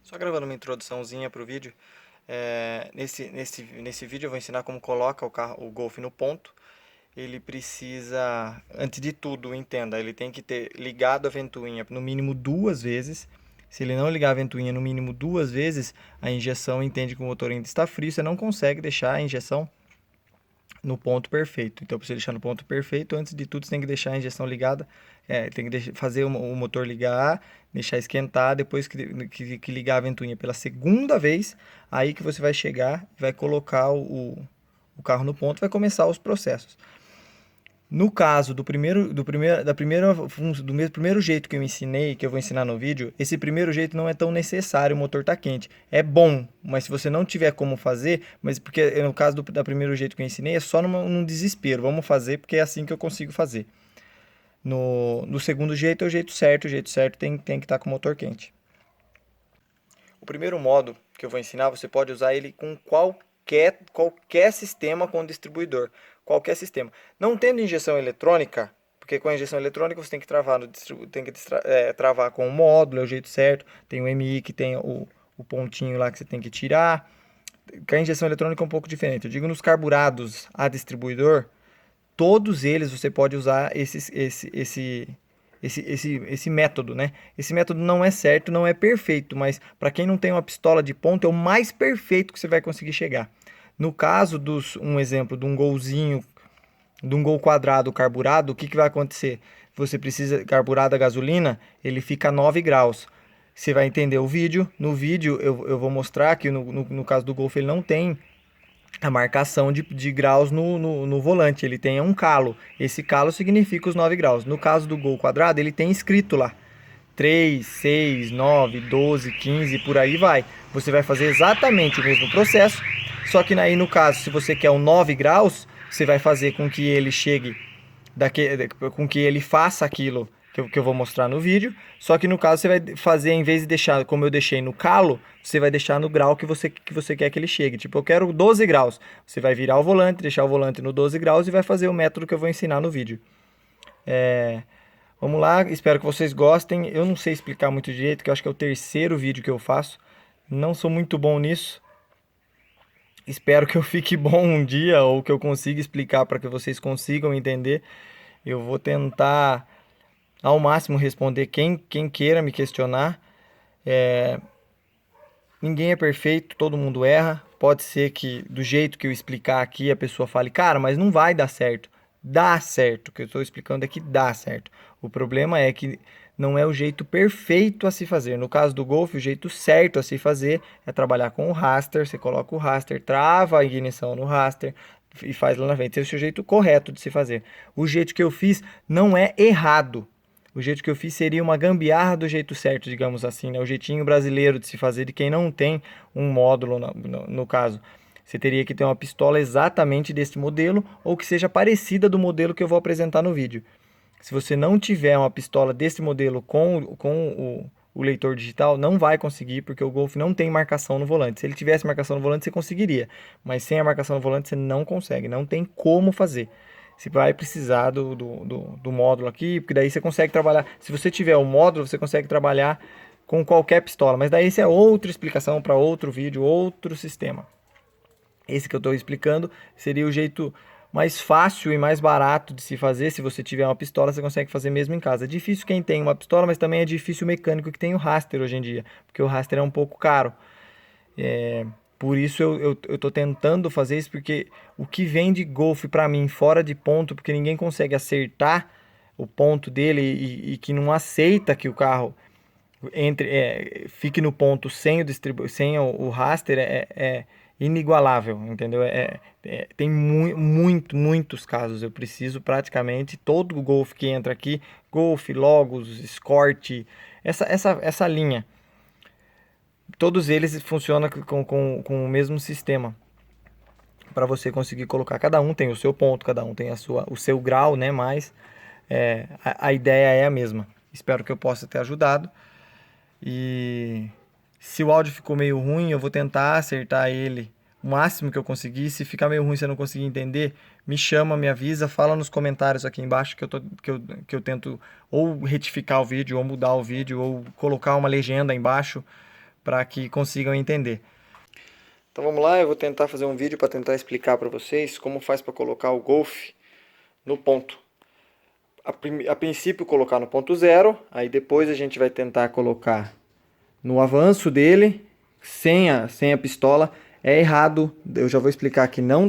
Só gravando uma introduçãozinha para o vídeo. Nesse vídeo eu vou ensinar como coloca o Golf no ponto. Ele precisa, antes de tudo, entenda, ele tem que ter ligado a ventoinha no mínimo duas vezes. Se ele não ligar a ventoinha no mínimo duas vezes, a injeção entende que o motor ainda está frio, você não consegue deixar a injeção no ponto perfeito. Então, para você deixar no ponto perfeito, antes de tudo, você tem que deixar a injeção ligada. Tem que fazer o motor ligar, deixar esquentar. Depois que ligar a ventoinha pela segunda vez, aí que você vai chegar, vai colocar o carro no ponto, vai começar os processos. No caso do primeiro jeito que eu ensinei, que eu vou ensinar no vídeo, esse primeiro jeito não é tão necessário, o motor tá quente. É bom, mas se você não tiver como fazer, mas porque no caso do primeiro jeito que eu ensinei, é só num desespero. Vamos fazer porque é assim que eu consigo fazer. No segundo jeito é o jeito certo tem que estar com o motor quente. O primeiro modo que eu vou ensinar, você pode usar ele com qualquer sistema com distribuidor. Qualquer sistema. Não tendo injeção eletrônica, porque com a injeção eletrônica você tem que travar, travar com o módulo, é o jeito certo. Tem o MI que tem o pontinho lá que você tem que tirar. Com a injeção eletrônica é um pouco diferente. Eu digo nos carburados a distribuidor, todos eles você pode usar esse método, né? Esse método não é certo, não é perfeito, mas para quem não tem uma pistola de ponta, é o mais perfeito que você vai conseguir chegar. No caso um exemplo de um golzinho, de um gol quadrado carburado, o que vai acontecer? Você precisa carburado a gasolina, ele fica a 9 graus. Você vai entender o vídeo. No vídeo eu vou mostrar que no caso do Golf ele não tem a marcação de graus no volante, ele tem um calo. Esse calo significa os 9 graus. No caso do Gol quadrado, ele tem escrito lá 3, 6, 9, 12, 15, por aí vai. Você vai fazer exatamente o mesmo processo, só que aí no caso, se você quer o 9 graus, você vai fazer com que ele chegue, com que ele faça aquilo que eu vou mostrar no vídeo, só que no caso você vai fazer, em vez de deixar como eu deixei no calo, você vai deixar no grau que você quer que ele chegue. Tipo, eu quero 12 graus. Você vai virar o volante, deixar o volante no 12 graus e vai fazer o método que eu vou ensinar no vídeo. Vamos lá, espero que vocês gostem. Eu não sei explicar muito direito, que eu acho que é o terceiro vídeo que eu faço. Não sou muito bom nisso. Espero que eu fique bom um dia ou que eu consiga explicar para que vocês consigam entender. Eu vou tentar ao máximo responder quem queira me questionar. Ninguém é perfeito, todo mundo erra. Pode ser que do jeito que eu explicar aqui a pessoa fale, cara, mas não vai dar certo. Dá certo. O que eu estou explicando é que dá certo. O problema é que não é o jeito perfeito a se fazer. No caso do Golf, o jeito certo a se fazer é trabalhar com o raster. Você coloca o raster, trava a ignição no raster e faz lá na frente. Esse é o jeito correto de se fazer. O jeito que eu fiz não é errado. O jeito que eu fiz seria uma gambiarra do jeito certo, digamos assim, né? O jeitinho brasileiro de se fazer de quem não tem um módulo, no caso. Você teria que ter uma pistola exatamente desse modelo ou que seja parecida do modelo que eu vou apresentar no vídeo. Se você não tiver uma pistola desse modelo com o leitor digital, não vai conseguir, porque o Golf não tem marcação no volante. Se ele tivesse marcação no volante, você conseguiria. Mas sem a marcação no volante, você não consegue. Não tem como fazer. Você vai precisar do módulo aqui, porque daí você consegue trabalhar. Se você tiver o módulo, você consegue trabalhar com qualquer pistola. Mas daí isso é outra explicação para outro vídeo, outro sistema. Esse que eu estou explicando seria o jeito mais fácil e mais barato de se fazer. Se você tiver uma pistola, você consegue fazer mesmo em casa. É difícil quem tem uma pistola, mas também é difícil o mecânico que tem o raster hoje em dia, porque o raster é um pouco caro. Por isso eu tô tentando fazer isso, porque o que vem de Golf para mim fora de ponto, porque ninguém consegue acertar o ponto dele e que não aceita que o carro fique no ponto sem o raster é inigualável, entendeu? Tem muitos casos. Eu preciso praticamente todo o Golf que entra aqui, Golf, Logos, Escort, essa linha. Todos eles funcionam com o mesmo sistema para você conseguir colocar. Cada um tem o seu ponto, cada um tem o seu grau, né? Mas a ideia é a mesma. Espero que eu possa ter ajudado. E se o áudio ficou meio ruim, eu vou tentar acertar ele o máximo que eu conseguir. Se ficar meio ruim, se eu não conseguir entender, me chama, me avisa, fala nos comentários aqui embaixo que eu tento ou retificar o vídeo, ou mudar o vídeo, ou colocar uma legenda embaixo para que consigam entender. Então vamos lá, eu vou tentar fazer um vídeo para tentar explicar para vocês como faz para colocar o Golf no ponto. A princípio colocar no ponto 0, aí depois a gente vai tentar colocar no avanço dele, sem a pistola. É errado, eu já vou explicar que não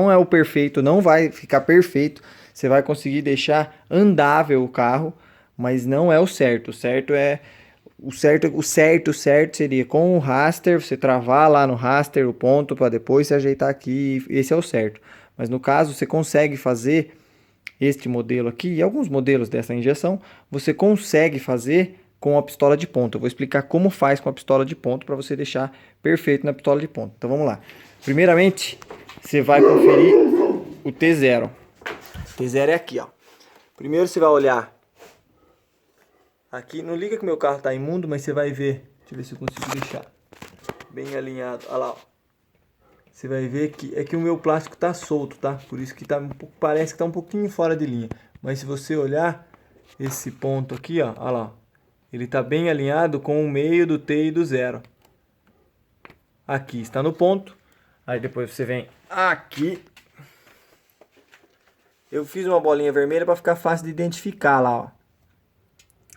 é o perfeito, não vai ficar perfeito. Você vai conseguir deixar andável o carro, mas não é o certo. O certo seria com o raster, você travar lá no raster o ponto para depois se ajeitar aqui. Esse é o certo. Mas no caso, você consegue fazer este modelo aqui e alguns modelos dessa injeção, você consegue fazer com a pistola de ponta. Eu vou explicar como faz com a pistola de ponta para você deixar perfeito na pistola de ponta. Então vamos lá. Primeiramente, você vai conferir o T0. O T0 é aqui, ó. Primeiro você vai olhar aqui, não liga que meu carro está imundo, mas você vai ver. Deixa eu ver se eu consigo deixar bem alinhado. Olha lá, ó. Você vai ver que é que o meu plástico está solto, tá? Por isso que parece que está um pouquinho fora de linha. Mas se você olhar esse ponto aqui, ó, olha lá. Ele está bem alinhado com o meio do T e do 0. Aqui está no ponto. Aí depois você vem aqui. Eu fiz uma bolinha vermelha para ficar fácil de identificar lá, ó.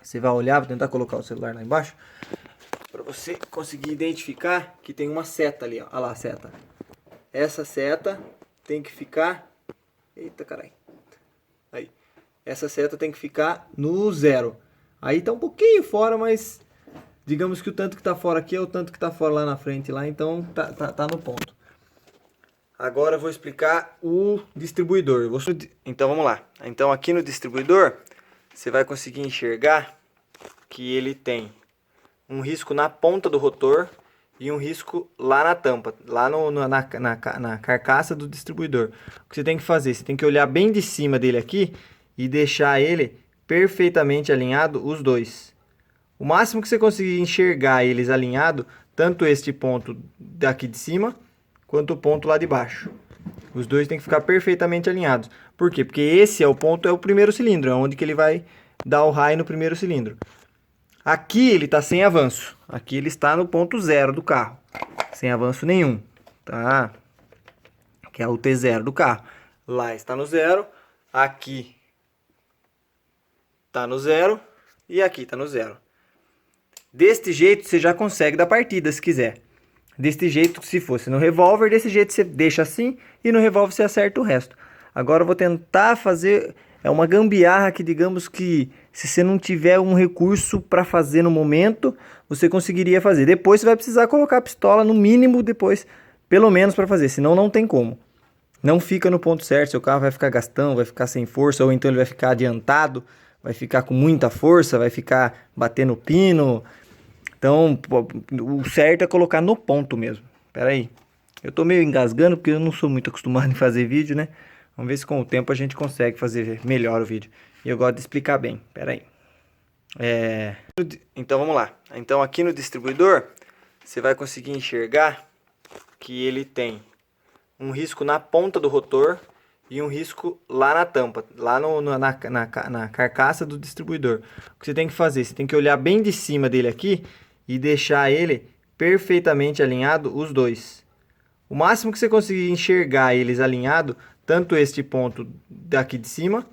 Você vai olhar, vou tentar colocar o celular lá embaixo, para você conseguir identificar que tem uma seta ali, ó. Olha lá a seta. Essa seta tem que ficar... Eita, caralho. Aí. Essa seta tem que ficar no 0. Aí tá um pouquinho fora, mas digamos que o tanto que tá fora aqui é o tanto que tá fora lá na frente, lá, então tá no ponto. Agora eu vou explicar o distribuidor. Então vamos lá. Então aqui no distribuidor, você vai conseguir enxergar que ele tem um risco na ponta do rotor e um risco lá na tampa, lá na carcaça do distribuidor. O que você tem que fazer? Você tem que olhar bem de cima dele aqui e deixar ele perfeitamente alinhado, os dois. O máximo que você conseguir enxergar eles alinhado, tanto este ponto daqui de cima, quanto o ponto lá de baixo. Os dois tem que ficar perfeitamente alinhados. Por quê? Porque esse é o primeiro cilindro, é onde que ele vai dar o raio no primeiro cilindro. Aqui ele está sem avanço. Aqui ele está no ponto 0 do carro. Sem avanço nenhum. Tá? Que é o T0 do carro. Lá está no 0. Aqui está no 0. E aqui está no 0. Deste jeito você já consegue dar partida se quiser. Deste jeito, se fosse no revólver, desse jeito você deixa assim. E no revólver você acerta o resto. Agora eu vou tentar fazer... É uma gambiarra que, digamos que, se você não tiver um recurso para fazer no momento, você conseguiria fazer. Depois você vai precisar colocar a pistola no mínimo depois, pelo menos para fazer, senão não tem como. Não fica no ponto certo, seu carro vai ficar gastão, vai ficar sem força, ou então ele vai ficar adiantado, vai ficar com muita força, vai ficar batendo pino. Então, o certo é colocar no ponto mesmo. Espera aí, eu tô meio engasgando porque eu não sou muito acostumado em fazer vídeo, né? Vamos ver se com o tempo a gente consegue fazer melhor o vídeo. E eu gosto de explicar bem. Pera aí. Então vamos lá. Então aqui no distribuidor, você vai conseguir enxergar que ele tem um risco na ponta do rotor e um risco lá na tampa, lá na carcaça do distribuidor. O que você tem que fazer? Você tem que olhar bem de cima dele aqui e deixar ele perfeitamente alinhado, os dois. O máximo que você conseguir enxergar eles alinhado, tanto este ponto daqui de cima,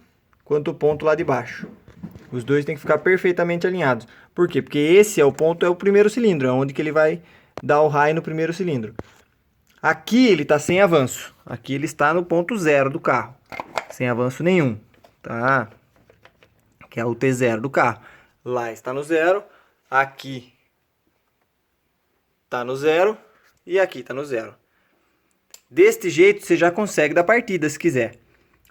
quanto o ponto lá de baixo. Os dois tem que ficar perfeitamente alinhados. Por quê? Porque esse é o primeiro cilindro, é onde que ele vai dar o raio no primeiro cilindro. Aqui ele está sem avanço. Aqui ele está no ponto 0 do carro. Sem avanço nenhum. Tá? Que é o T0 do carro. Lá está no 0. Aqui está no 0. E aqui está no 0. Deste jeito você já consegue dar partida se quiser.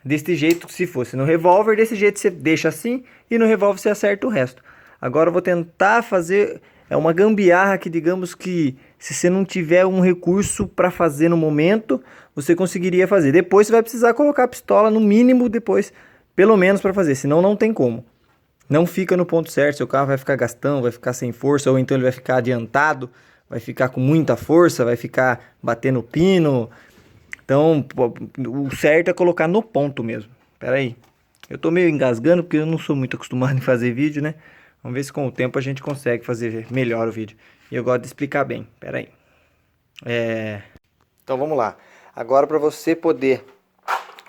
Deste jeito, se fosse no revólver, desse jeito você deixa assim e no revólver você acerta o resto. Agora eu vou tentar fazer... É uma gambiarra que, digamos que, se você não tiver um recurso para fazer no momento, você conseguiria fazer. Depois você vai precisar colocar a pistola no mínimo depois, pelo menos para fazer, senão não tem como. Não fica no ponto certo, seu carro vai ficar gastão, vai ficar sem força, ou então ele vai ficar adiantado, vai ficar com muita força, vai ficar batendo pino... Então, o certo é colocar no ponto mesmo. Espera aí. Eu tô meio engasgando porque eu não sou muito acostumado em fazer vídeo, né? Vamos ver se com o tempo a gente consegue fazer melhor o vídeo. E eu gosto de explicar bem. Pera aí. Então vamos lá. Agora, para você poder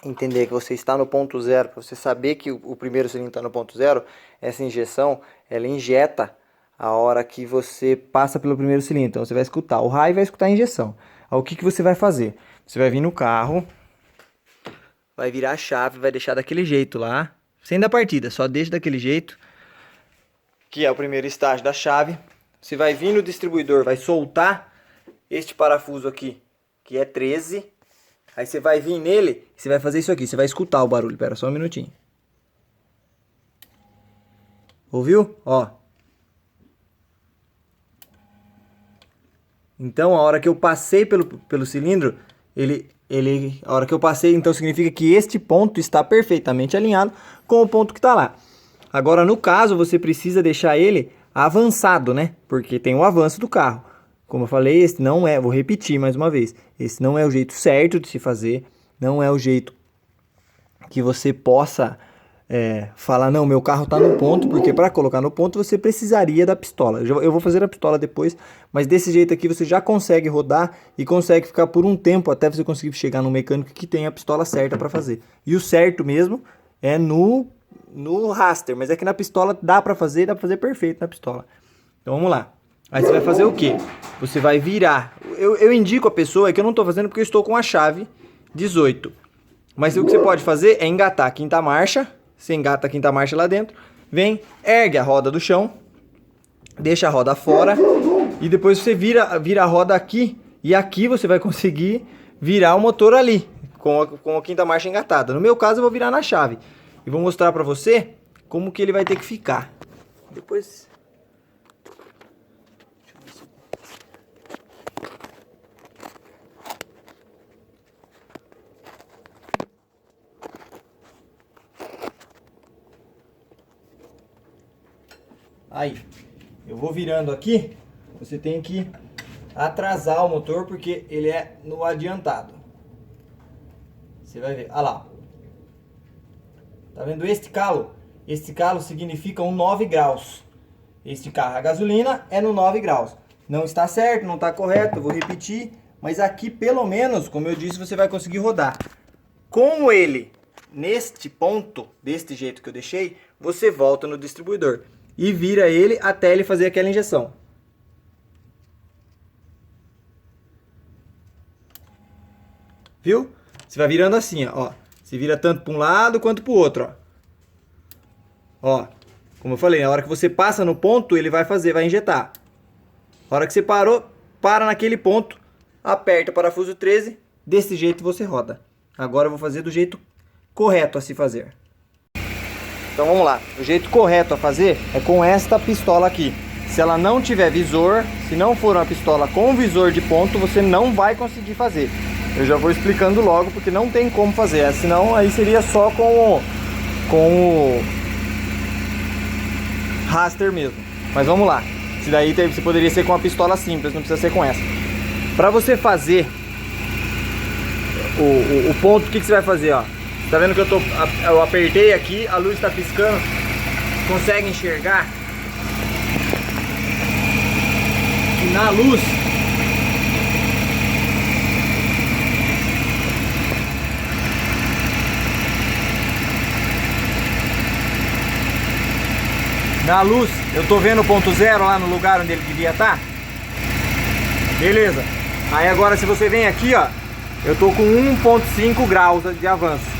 entender que você está no ponto zero, para você saber que o primeiro cilindro está no ponto zero, essa injeção, ela injeta a hora que você passa pelo primeiro cilindro. Então você vai escutar o raio e vai escutar a injeção. Aí, o que que você vai fazer? Você vai vir no carro, vai virar a chave, vai deixar daquele jeito lá, sem dar partida, só deixa daquele jeito, que é o primeiro estágio da chave. Você vai vir no distribuidor, vai soltar este parafuso aqui, que é 13. Aí você vai vir nele, você vai fazer isso aqui, você vai escutar o barulho. Pera só um minutinho. Ouviu? Ó. Então, a hora que eu passei pelo cilindro, a hora que eu passei, então significa que este ponto está perfeitamente alinhado com o ponto que está lá. Agora, no caso, você precisa deixar ele avançado, né? Porque tem o avanço do carro. Como eu falei, esse não é, vou repetir mais uma vez, esse não é o jeito certo de se fazer, não é o jeito que você possa falar, não, meu carro está no ponto, porque para colocar no ponto você precisaria da pistola. Eu vou fazer a pistola depois, mas desse jeito aqui você já consegue rodar e consegue ficar por um tempo até você conseguir chegar no mecânico que tem a pistola certa para fazer. E o certo mesmo é no raster, mas é que na pistola dá para fazer perfeito na pistola. Então vamos lá. Aí você vai fazer o quê? Você vai virar. Eu indico a pessoa, que eu não estou fazendo porque eu estou com a chave 18. Mas o que você pode fazer é engatar a quinta marcha. Você engata a quinta marcha lá dentro. Vem, ergue a roda do chão. Deixa a roda fora. E depois você vira a roda aqui. E aqui você vai conseguir virar o motor ali. Com a quinta marcha engatada. No meu caso eu vou virar na chave. E vou mostrar pra você como que ele vai ter que ficar. Depois... Aí, eu vou virando aqui, você tem que atrasar o motor porque ele é no adiantado. Você vai ver, olha lá. Tá vendo este calo? Este calo significa um 9 graus. Este carro a gasolina é no 9 graus. Não está certo, não está correto, eu vou repetir. Mas aqui pelo menos, como eu disse, você vai conseguir rodar. Com ele neste ponto, deste jeito que eu deixei, você volta no distribuidor. E vira ele até ele fazer aquela injeção. Viu? Você vai virando assim, ó. Você vira tanto para um lado quanto para o outro, ó. Ó, como eu falei, na hora que você passa no ponto, ele vai injetar. Na hora que você parou, para naquele ponto, aperta o parafuso 13, desse jeito você roda. Agora eu vou fazer do jeito correto a se fazer. Então vamos lá, o jeito correto a fazer é com esta pistola aqui. Se ela não tiver visor, se não for uma pistola com visor de ponto, você não vai conseguir fazer. Eu já vou explicando logo, porque não tem como fazer, senão aí seria só com o raster mesmo. Mas vamos lá, se daí você poderia ser com uma pistola simples, não precisa ser com essa. Para você fazer o ponto, o que você vai fazer, ó? Tá vendo que eu apertei aqui, a luz está piscando, consegue enxergar? E na luz, eu tô vendo o ponto zero lá no lugar onde ele devia estar. Beleza. Aí agora se você vem aqui, ó, eu tô com 1,5 graus de avanço.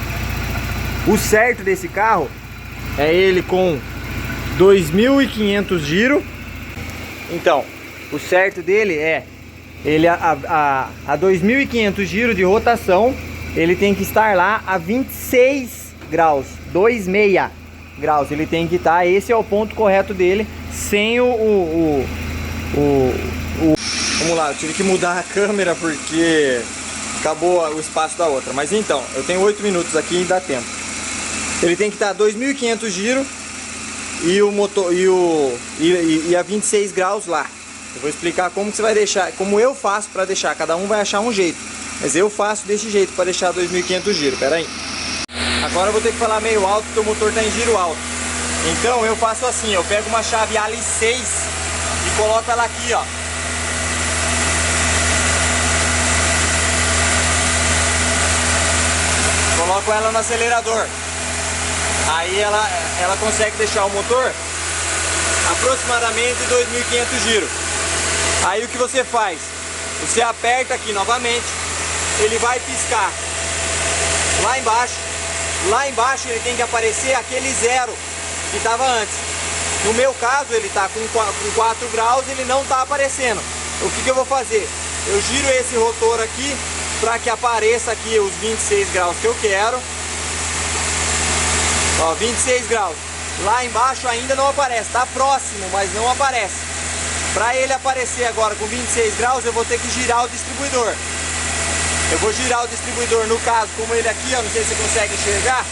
O certo desse carro é ele com 2.500 giro. Então, o certo dele é ele a 2.500 giro de rotação, ele tem que estar lá a 26 graus, 2,6 graus. Ele tem que estar, esse é o ponto correto dele, sem vamos lá, eu tive que mudar a câmera porque acabou o espaço da outra. Mas então, eu tenho 8 minutos aqui e dá tempo. Ele tem que estar a 2.500 giro e o motor e a 26 graus lá. Eu vou explicar como que você vai deixar, como eu faço para deixar. Cada um vai achar um jeito, mas eu faço desse jeito para deixar 2.500 giro. Pera aí. Agora eu vou ter que falar meio alto porque o motor está em giro alto. Então eu faço assim, eu pego uma chave Ali 6 e coloco ela aqui, ó, coloco ela no acelerador. Aí ela consegue deixar o motor aproximadamente 2.500 giros. Aí o que você faz? Você aperta aqui novamente, ele vai piscar lá embaixo. Lá embaixo ele tem que aparecer aquele zero que estava antes. No meu caso ele está com 4 graus, ele não está aparecendo. O que eu vou fazer? Eu giro esse rotor aqui para que apareça aqui os 26 graus que eu quero. Ó, 26 graus. Lá embaixo ainda não aparece, está próximo, mas não aparece. Para ele aparecer agora com 26 graus, eu vou ter que girar o distribuidor. Eu vou girar o distribuidor, no caso, como ele aqui, ó, não sei se você consegue enxergar.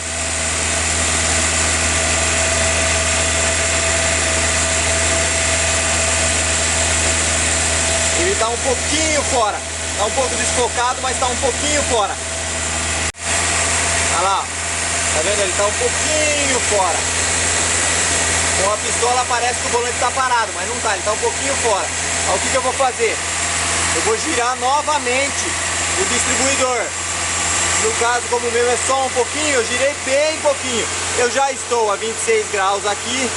Ele está um pouquinho fora. Está um pouco desfocado, mas está um pouquinho fora. Olha lá, ó. Tá vendo? Ele está um pouquinho fora. Com a pistola parece que o volante está parado, mas não está, ele está um pouquinho fora. Aí, o que eu vou fazer? Eu vou girar novamente o distribuidor. No caso, como o meu é só um pouquinho, eu girei bem pouquinho. Eu já estou a 26 graus aqui.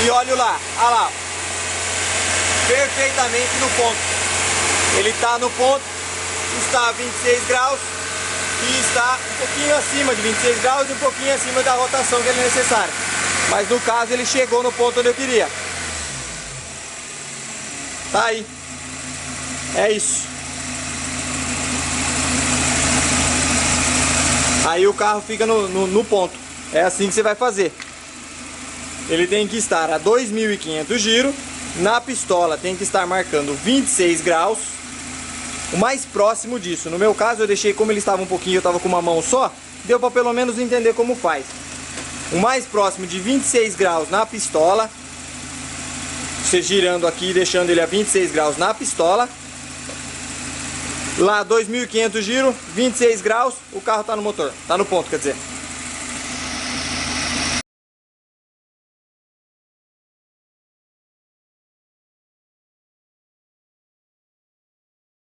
E olho lá, olha lá. Perfeitamente no ponto. Ele está no ponto, está a 26 graus e está um pouquinho acima de 26 graus e um pouquinho acima da rotação que é necessária. Mas no caso ele chegou no ponto onde eu queria. Tá aí. É isso. Aí o carro fica no ponto. É assim que você vai fazer. Ele tem que estar a 2.500 giros. Na pistola tem que estar marcando 26 graus. O mais próximo disso. No meu caso eu deixei, como ele estava um pouquinho, eu estava com uma mão só. Deu para pelo menos entender como faz. O mais próximo de 26 graus na pistola. Você girando aqui e deixando ele a 26 graus na pistola. Lá 2.500 giros, 26 graus, o carro está no motor. Está no ponto, quer dizer.